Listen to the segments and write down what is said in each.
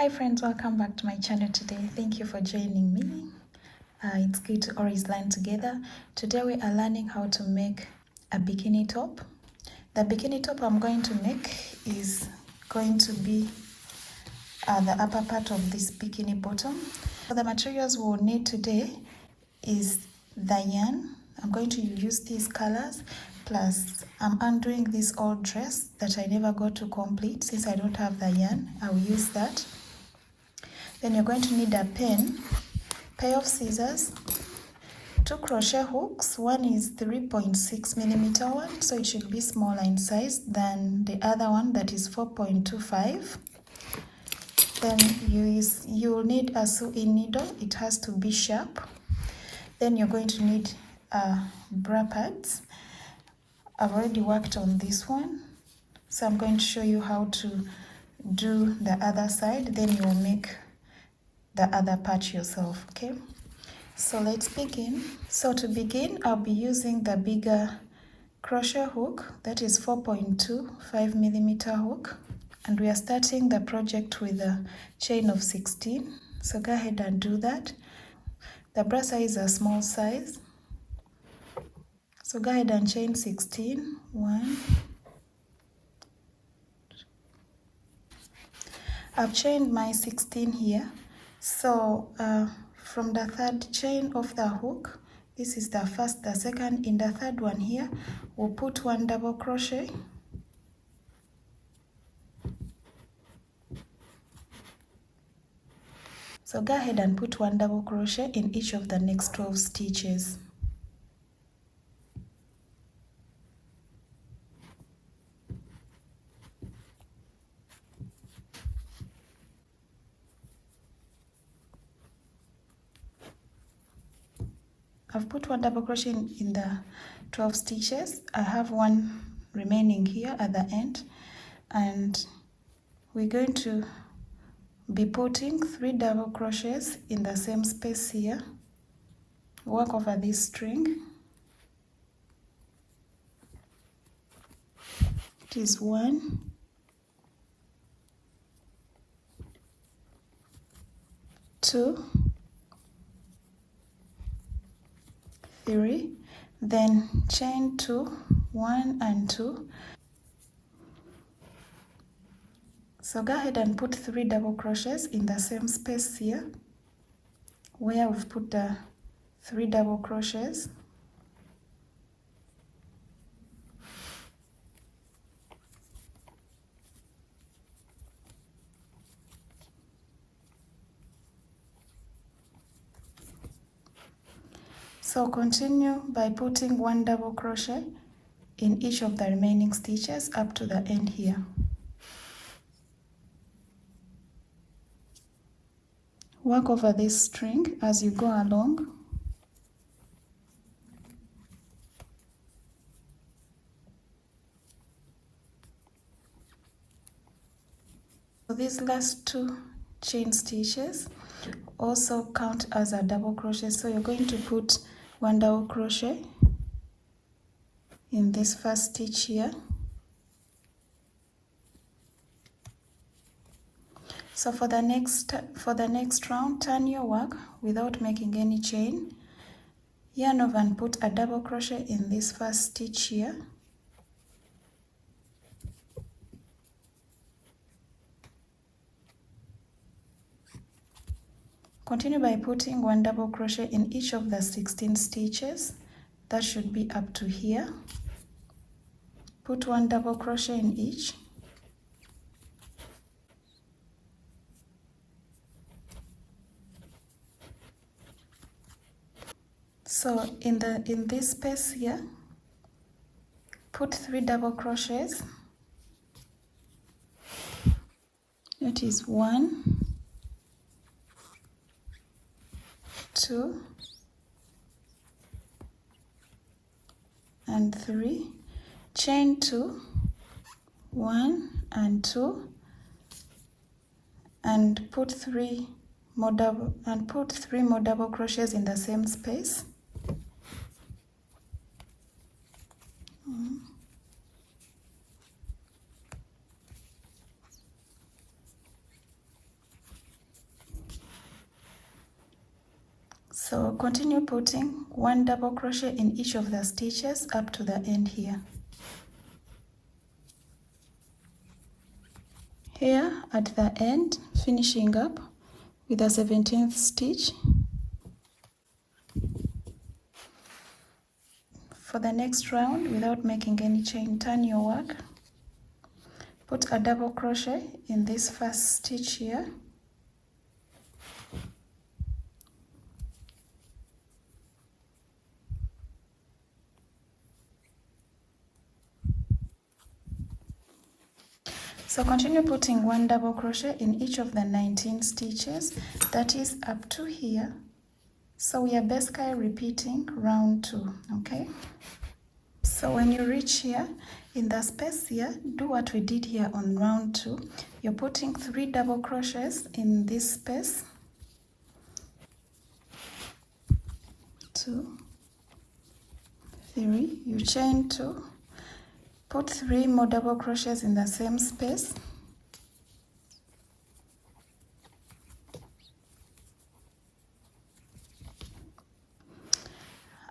Hi friends, welcome back to my channel today. Thank you for joining me. It's good to always learn together. Today we are learning how to make a bikini top. The bikini top I'm going to make is going to be the upper part of this bikini bottom. So the materials we'll need today is the yarn. I'm going to use these colors, plus I'm undoing this old dress that I never got to complete. Since I don't have the yarn, I'll use that. Then you're going to need a pen, pair of scissors, 2 crochet hooks. One is 3.6 millimeter one, so it should be smaller in size than the other one that is 4.25. Then you'll need a sewing needle. It has to be sharp. Then you're going to need bra pads. I've already worked on this one, so I'm going to show you how to do the other side. Then you'll make the other part yourself. Okay, so let's begin. So to begin, I'll be using the bigger crochet hook, that is 4.25 millimeter hook, and we are starting the project with a chain of 16. So go ahead and do that. The bra size is a small size, so go ahead and chain 16. 1, I've chained my 16 here. So from the third chain of the hook, this is the first, the second. In the third one here, we'll put 1 double crochet, so go ahead and put 1 double crochet in each of the next 12 stitches. I've put 1 double crochet in the 12 stitches. I have 1 remaining here at the end, and we're going to be putting 3 double crochets in the same space here. Work over this string. It is 1, 2, 3, then chain 2, 1 and 2. So go ahead and put 3 double crochets in the same space here where we've put the 3 double crochets. So continue by putting 1 double crochet in each of the remaining stitches up to the end here. Work over this string as you go along. So these last 2 chain stitches also count as a double crochet, so you're going to put 1 double crochet in this first stitch here. So for the next round, turn your work without making any chain. Yarn over and put a double crochet in this first stitch here. Continue by putting 1 double crochet in each of the 16 stitches. That should be up to here. Put 1 double crochet in each. So in this space here, put 3 double crochets. That is 1, 2, and 3. Chain 2, 1 and 2, and put 3 more double crochets in the same space. So continue putting 1 double crochet in each of the stitches up to the end here. Here at the end, finishing up with the 17th stitch. For the next round, without making any chain, turn your work. Put a double crochet in this first stitch here. So continue putting 1 double crochet in each of the 19 stitches, that is up to here. So we are basically repeating round 2, okay? So when you reach here, in the space here, do what we did here on round 2. You're putting 3 double crochets in this space. 2, 3, you chain 2. Put 3 more double crochets in the same space.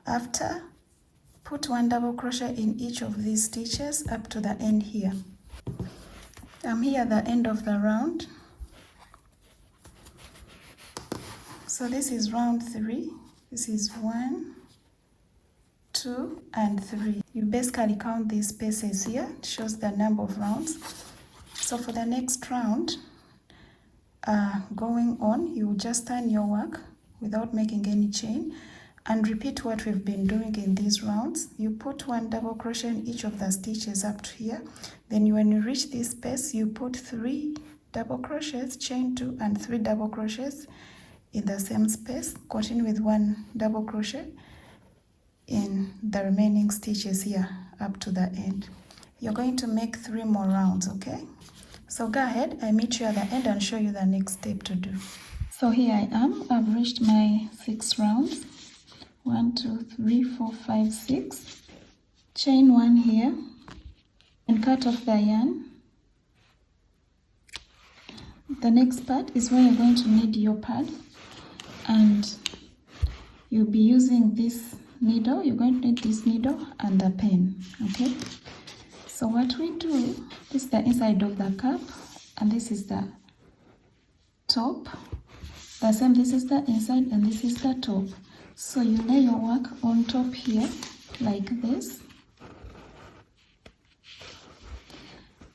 After, put 1 double crochet in each of these stitches up to the end here. I'm here at the end of the round. So this is round 3. This is 1, 2, and 3. You basically count these spaces here. It shows the number of rounds. So for the next round, going on, you just turn your work without making any chain and repeat what we've been doing in these rounds. You put 1 double crochet in each of the stitches up to here. Then when you reach this space, you put 3 double crochets, chain 2, and 3 double crochets in the same space. Continue with 1 double crochet in the remaining stitches here up to the end. You're going to make 3 more rounds, okay? So go ahead, I meet you at the end and show you the next step to do. So here I am, I've reached my 6 rounds. 1, 2, 3, 4, 5, 6. Chain 1 here and cut off the yarn. The next part is where you're going to need your pad, and you'll be using this needle. You're going to need this needle and the pen, okay? So what we do, this is the inside of the cup and this is the top. The same, this is the inside and this is the top. So you lay your work on top here like this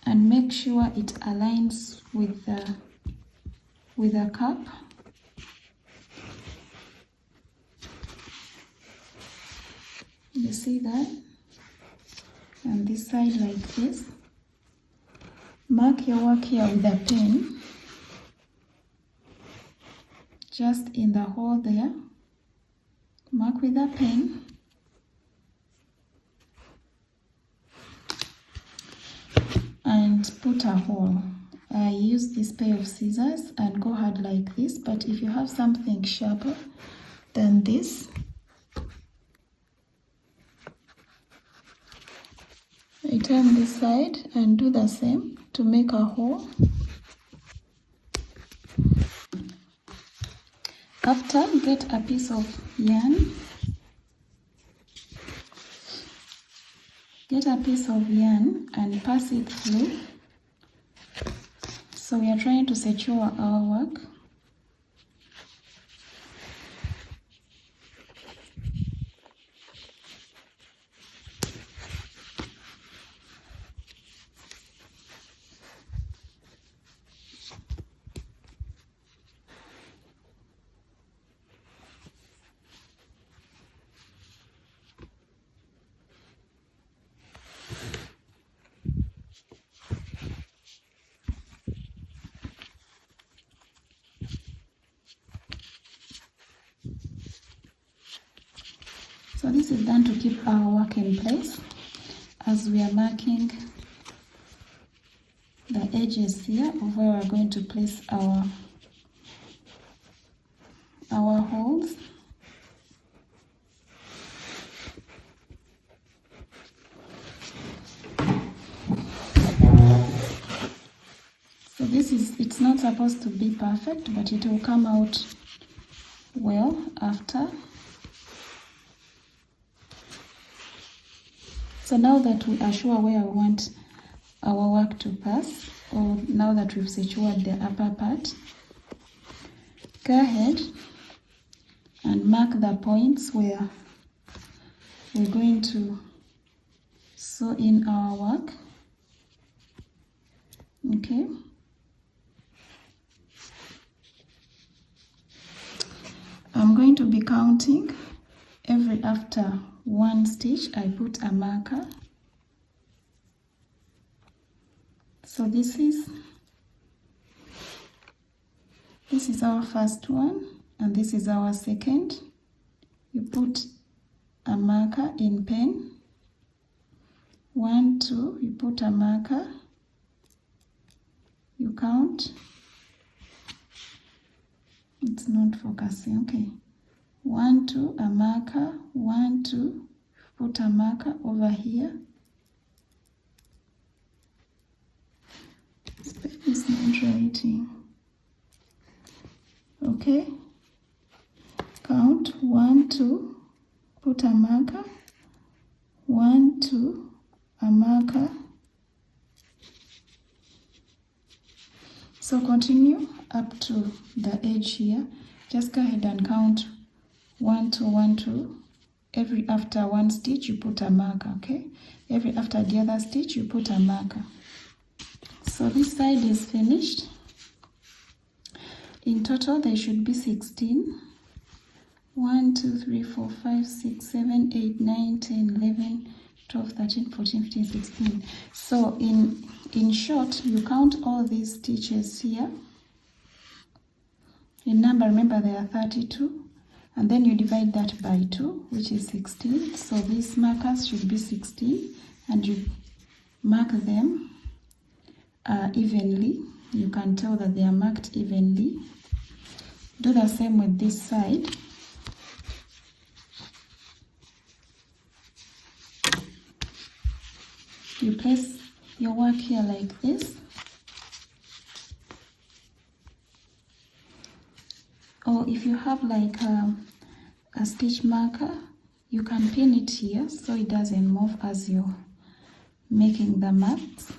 and make sure it aligns with the cup. You see that? And this side like this. Mark your work here with a pen, just in the hole there. Mark with a pen. And put a hole. I use this pair of scissors and go hard like this, but if you have something sharper than this, I turn this side and do the same to make a hole. After, get a piece of yarn. Get a piece of yarn and pass it through. So we are trying to secure our work. So this is done to keep our work in place as we are marking the edges here of where we're going to place our holes. So it's not supposed to be perfect, but it will come out well after. So now that we are sure where we want our work to pass, or now that we've secured the upper part, go ahead and mark the points where we're going to sew in our work. Okay. I'm going to be counting every after one stitch I put a marker. So this is our first one, and this is our second. You put a marker in pen. 1, 2, you put a marker, you count. It's not focusing. Okay. 1, 2, a marker. 1, 2, put a marker over here. This pen is not writing. Okay. Count 1, 2, put a marker. 1, 2, a marker. So continue up to the edge here. Just go ahead and count 1, 2, 1, 2. Every after one stitch you put a marker, okay? Every after the other stitch you put a marker. So this side is finished. In total there should be 16. 1, 2, 3, 4, 5, 6, 7, 8, 9, 10, 11, 12, 13, 14, 15, 16. So in short, you count all these stitches here. In number, remember there are 32. And then you divide that by 2, which is 16. So these markers should be 16. And you mark them evenly. You can tell that they are marked evenly. Do the same with this side. You place your work here like this, or if you have like a stitch marker, you can pin it here so it doesn't move as you're making the marks.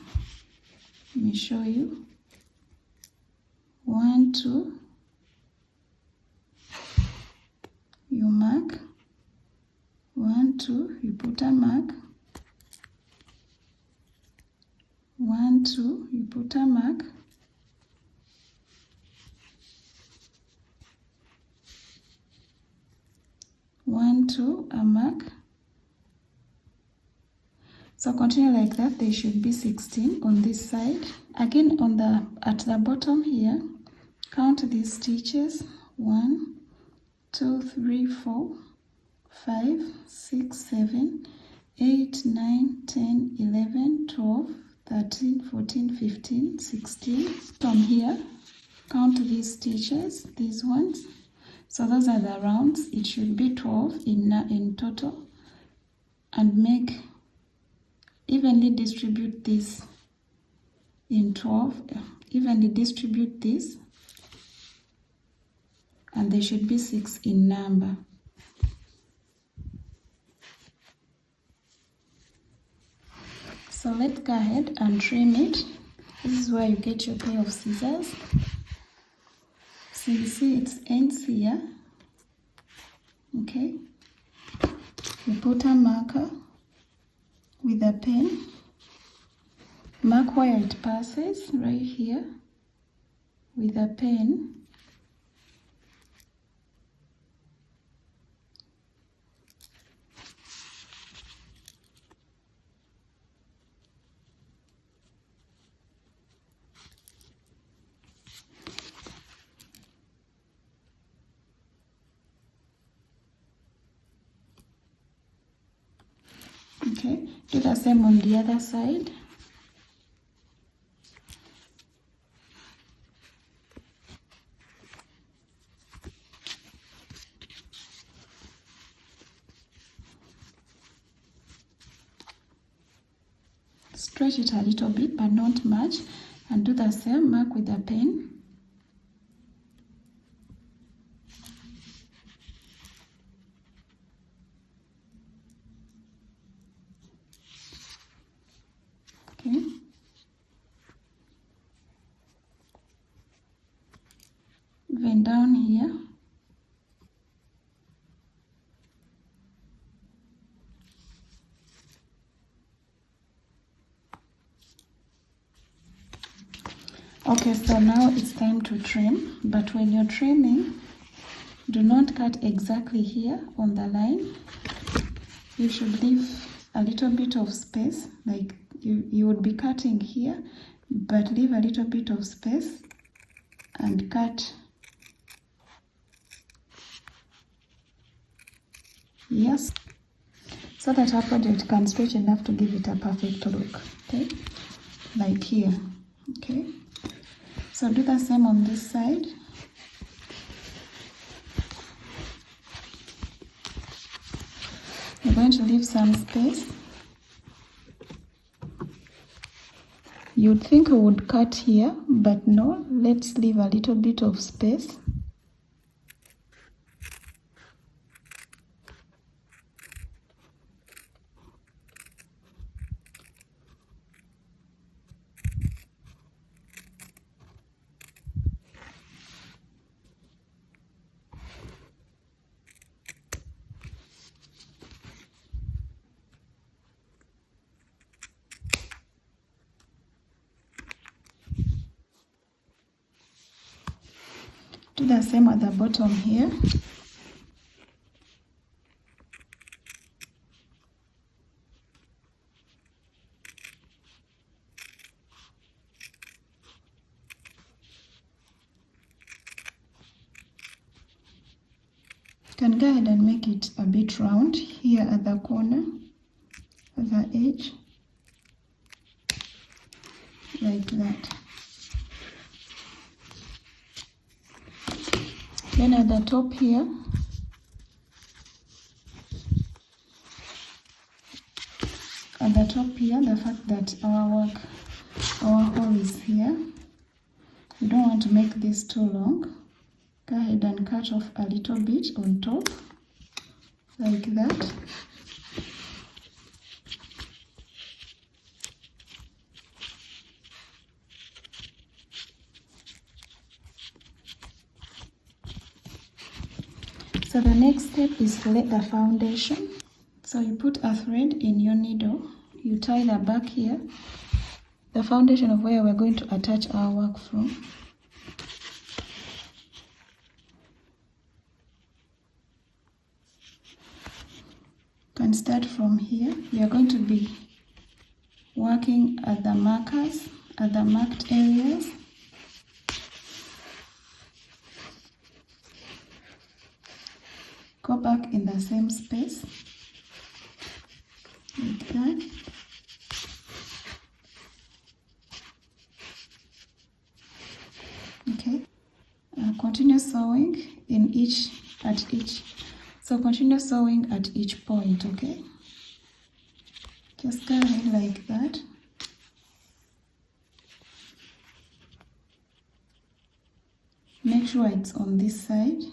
Let me show you. 1, 2, you mark. 1, 2, you put a mark. 1, 2, you put a mark. 1, 2, a mark. So continue like that. There should be 16 on this side. Again, at the bottom here, count these stitches. 1, 2, 3, 4, 5, 6, 7, 8, 9, 10, 11, 12, 13, 14, 15, 16. From here, count these stitches, these ones. So those are the rounds. It should be 12 in total. And evenly distribute this in 12. Evenly distribute this. And there should be 6 in number. So let's go ahead and trim it. This is where you get your pair of scissors. So you see it ends here. Okay. You put a marker with a pen. Mark where it passes, right here, with a pen. Okay, do the same on the other side. Stretch it a little bit, but not much, and do the same. Mark with a pen. even down here. Okay, so now it's time to trim, but when you're trimming, do not cut exactly here on the line. You should leave a little bit of space, like you would be cutting here, but leave a little bit of space and cut. Yes, so that our project can stretch enough to give it a perfect look. Okay, like here. Okay, so do the same on this side. You're going to leave some space. You'd think we would cut here, but no, let's leave a little bit of space. Do the same at the bottom here. You can go ahead and make it a bit round here at the corner, at the edge, like that. Then at the top here, the fact that our hole is here, you don't want to make this too long. Go ahead and cut off a little bit on top, like that. So the next step is to lay the foundation. So you put a thread in your needle, you tie the back here, the foundation of where we're going to attach our work from. You can start from here. We are going to be working at the markers, at the marked areas. Go back in the same space, like that. Okay, continue sewing at each. So continue sewing at each point, okay? Just go ahead like that. Make sure it's on this side.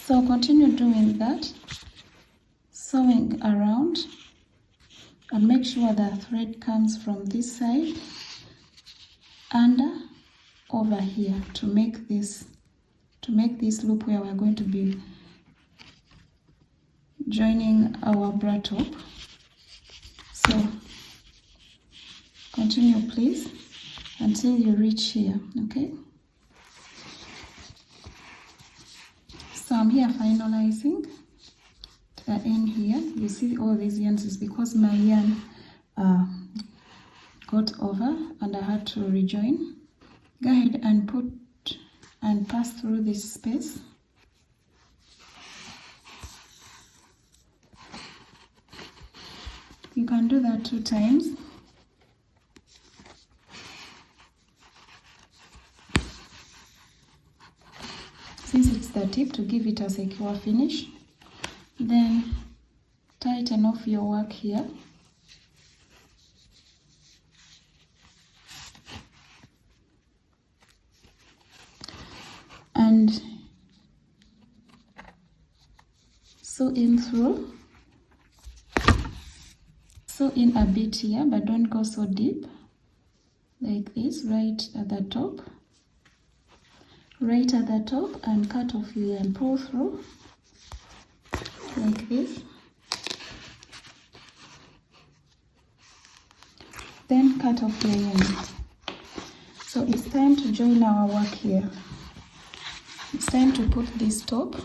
So continue doing that, sewing around, and make sure the thread comes from this side under over here to make this loop where we're going to be joining our bra top. So continue please until you reach here, okay? So I'm here finalizing the end here. You see all these yarns is because my yarn got over and I had to rejoin. Go ahead and put and pass through this space. You can do that 2 times. Since it's the tip, to give it a secure finish. Then tighten off your work here. And sew in through, sew in a bit here, but don't go so deep, like this, right at the top, and cut off your yarn. Pull through like this, then cut off your yarn. So it's time to join our work here. It's time to put this top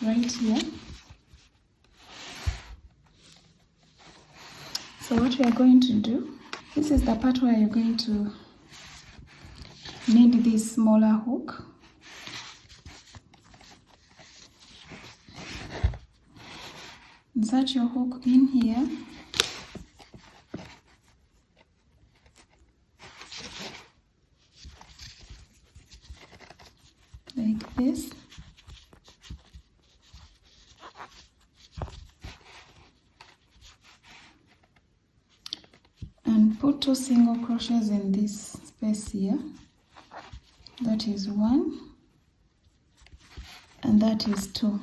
right here. So what we are going to do, this is the part where you're going to need this smaller hook. Insert your hook in here. Like this. And put 2 single crochets in this space here. That is 1 and that is 2.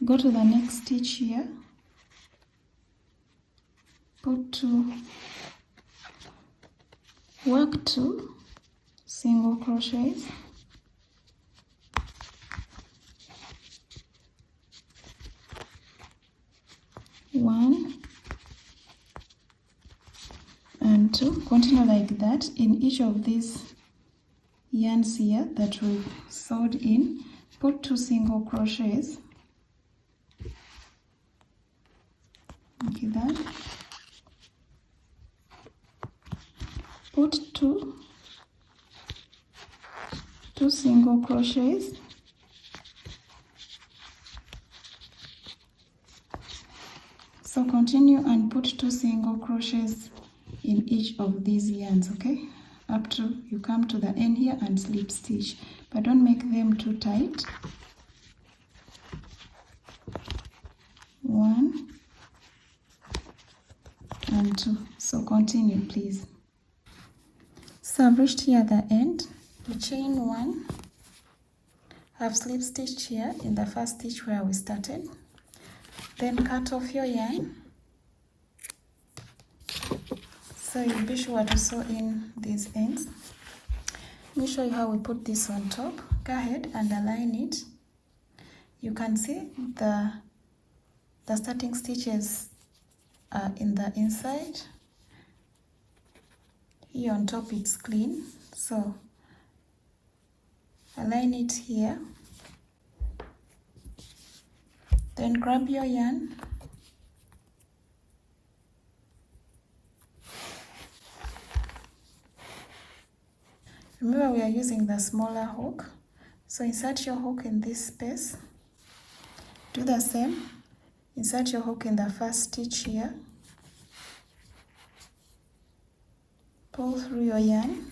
Go to the next stitch here. Put 2, work 2 single crochets. One and 2. Continue like that in each of these yarns here that we've sewed in. Put 2 single crochets, like that. Put 2 single crochets, so continue and put 2 single crochets in each of these yarns, okay, up to you come to the end here and slip stitch, but don't make them too tight. 1 and 2. So continue, please. So I've reached here at the end. You chain 1, have slip stitch here in the first stitch where we started, then cut off your yarn. So you be sure to sew in these ends. Let me show you how we put this on top. Go ahead and align it. You can see the starting stitches are in the inside. Here on top it's clean, so align it here. Then grab your yarn. Remember, we are using the smaller hook, so insert your hook in this space. Do the same. Insert your hook in the first stitch here. Pull through your yarn.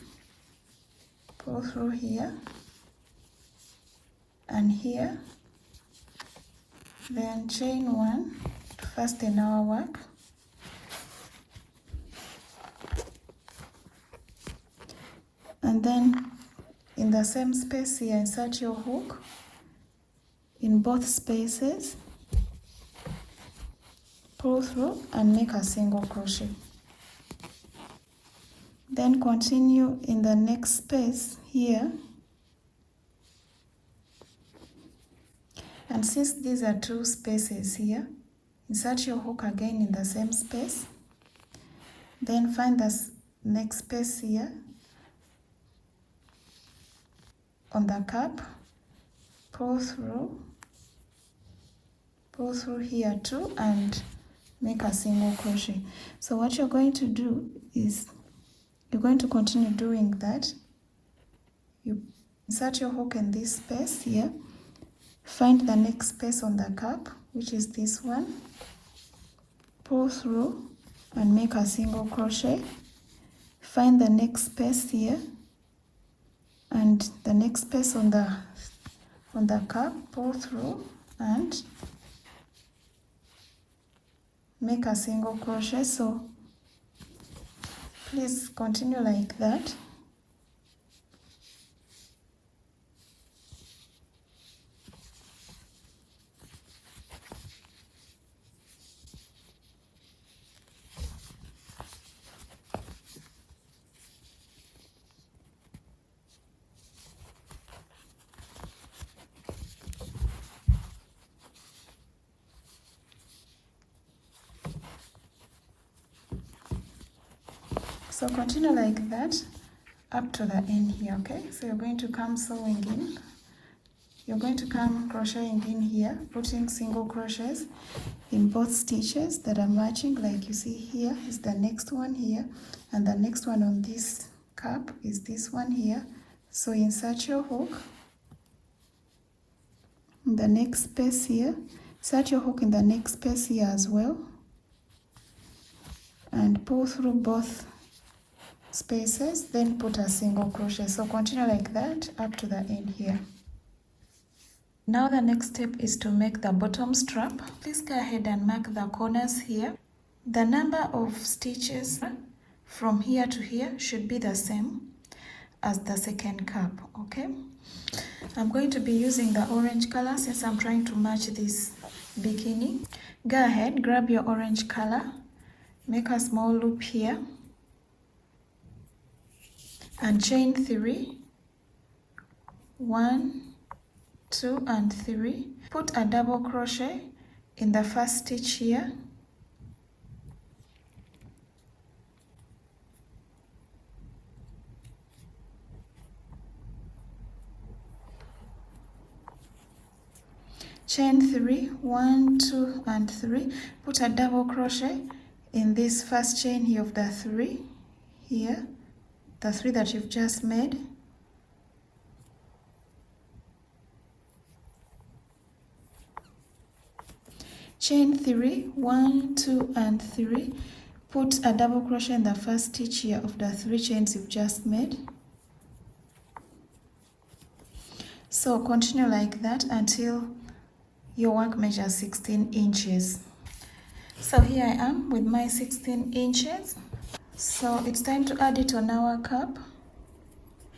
Pull through here and here. Then chain 1 to fasten our work. And then in the same space here, insert your hook in both spaces, pull through and make a single crochet. Then continue in the next space here, and since these are 2 spaces here, insert your hook again in the same space, then find the next space here on the cap, pull through here too, and make a single crochet. So what you're going to do is you're going to continue doing that. You insert your hook in this space here, find the next space on the cap, which is this one, pull through and make a single crochet, find the next space here and the next space on the cap, pull through and make a single crochet. So please continue like that. So continue like that up to the end here, okay? So you're going to come sewing in. You're going to come crocheting in here, putting single crochets in both stitches that are matching. Like you see here is the next one here, and the next one on this cap is this one here. So insert your hook in the next space here, insert your hook in the next space here as well, and pull through both spaces, then put a single crochet. So continue like that up to the end here. Now the next step is to make the bottom strap. Please go ahead and mark the corners here. The number of stitches from here to here should be the same as the second cap, okay? I'm going to be using the orange color since I'm trying to match this bikini. Go ahead, grab your orange color, make a small loop here, and chain 3, 1, 2 and 3. Put a double crochet in the first stitch here, chain 3, 1, 2 and 3. Put a double crochet in this first chain here of the 3 here, the 3 that you've just made. Chain 3, 1, 2 and 3. Put a double crochet in the first stitch here of the 3 chains you've just made. So continue like that until your work measures 16 inches. So here I am with my 16 inches. So it's time to add it on our cap.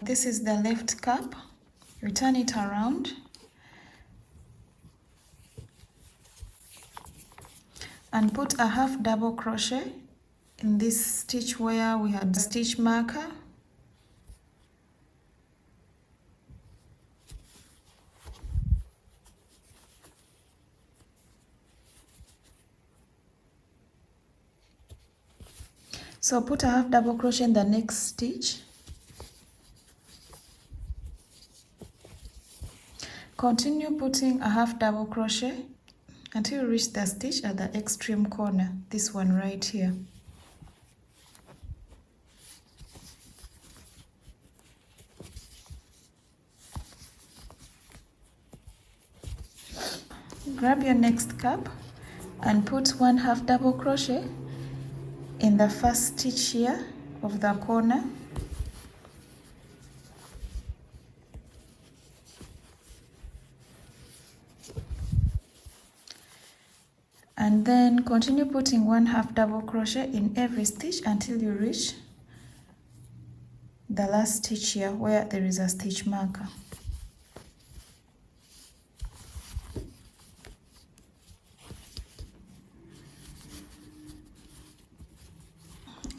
This is the left cap. You turn it around. And put a half double crochet in this stitch where we had the stitch marker. So put a half double crochet in the next stitch. Continue putting a half double crochet until you reach the stitch at the extreme corner, this one right here. Grab your next cap and put 1 half double crochet in the first stitch here of the corner. And then continue putting 1 half double crochet in every stitch until you reach the last stitch here where there is a stitch marker.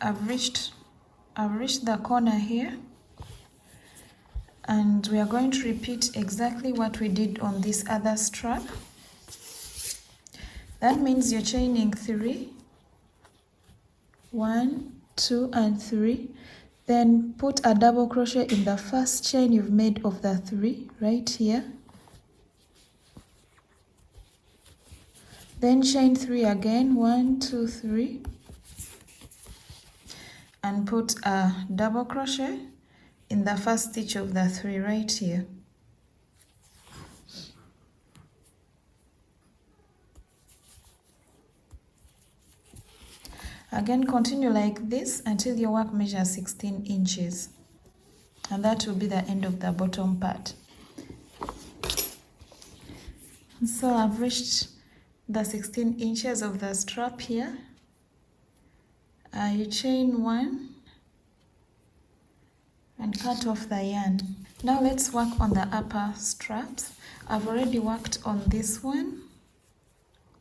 I've reached the corner here, and we are going to repeat exactly what we did on this other strap. That means you're chaining 3, 1, 2 and 3. Then put a double crochet in the first chain you've made of the 3 right here. Then chain 3 again, 1, 2, 3. And put a double crochet in the first stitch of the 3 right here. Again, continue like this until your work measures 16 inches. And that will be the end of the bottom part. So I've reached the 16 inches of the strap here. You chain 1 and cut off the yarn. Now let's work on the upper straps. I've already worked on this one,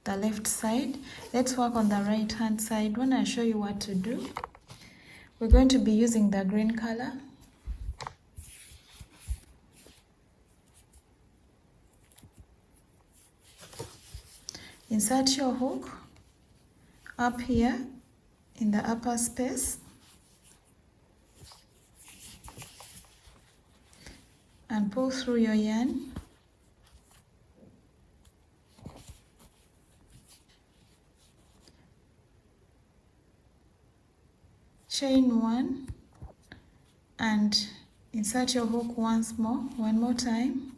the left side. Let's work on the right hand side when I show you what to do. We're going to be using the green color. Insert your hook up here in the upper space and pull through your yarn. Chain 1 and insert your hook one more time,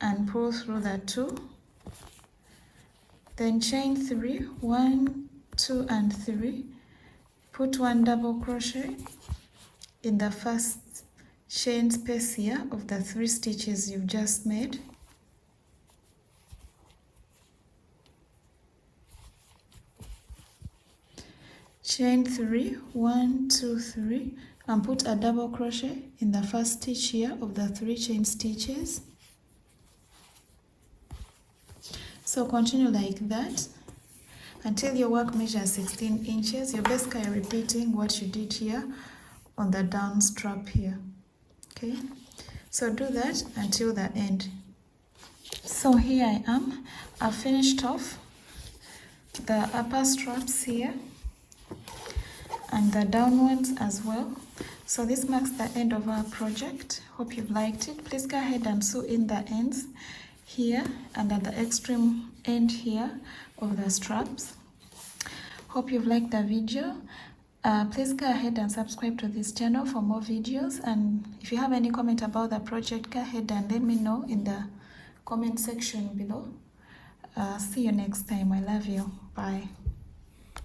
and pull through that 2. Then chain 3, 1, 2 and 3. Put 1 double crochet in the first chain space here of the 3 stitches you've just made. Chain 3, 1, 2, 3, and put a double crochet in the first stitch here of the 3 chain stitches. So continue like that until your work measures 16 inches. You're basically repeating what you did here on the down strap here. Okay, so do that until the end. So here I am. I've finished off the upper straps here and the down ones as well. So this marks the end of our project. Hope you've liked it. Please go ahead and sew in the ends here and at the extreme end here of the straps. Hope you've liked the video. Please go ahead and subscribe to this channel for more videos, and if you have any comment about the project, go ahead and let me know in the comment section below. See you next time. I love you. Bye.